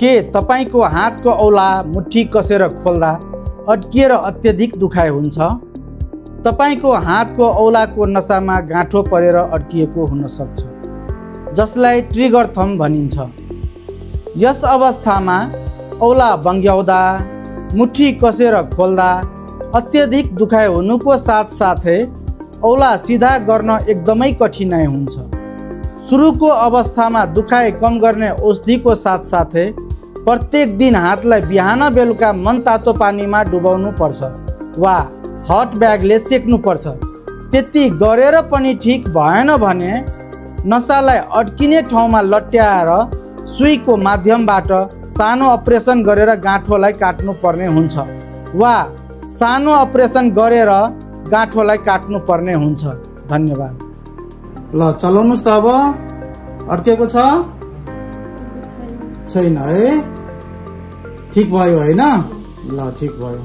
के तपाईको हातको औला मुट्ठी कसेर खोल्दा अड्किएर अत्यधिक दुखाइ हुन्छ? तपाईको हातको औलाको नसामा गाँठो परेर अड्किएको हुन सक्छ, जसलाई ट्रिगर थम्ब भनिन्छ। यस अवस्थामा औला बङ्ग्याउँदा, मुट्ठी कसेर खोल्दा अत्यधिक दुखाइ हुनुको साथसाथै औला सिधा गर्न एकदमै कठिनाइ हुन्छ। सुरुको अवस्थामा दुखाइ कम गर्ने औषधिको साथसाथै प्रत्येक दिन हातलाई बिहान बेलुका मनतातो पानीमा डुबाउनु पर्छ वा हट ब्यागले सेक्नु पर्छ। त्यति गरेर पनि ठिक भएन भने नसालाई अड्किने ठाउँमा लट्याएर सुईको माध्यमबाट सानो अपरेसन गरेर गाँठोलाई काट्नु पर्ने हुन्छ वा सानो अपरेसन गरेर गाँठोलाई काट्नु पर्ने हुन्छ। धन्यवाद। ल चलाउनुस् त। अब अड्केको छ छैन है? ठिक भयो हैन? ल ठिक भयो।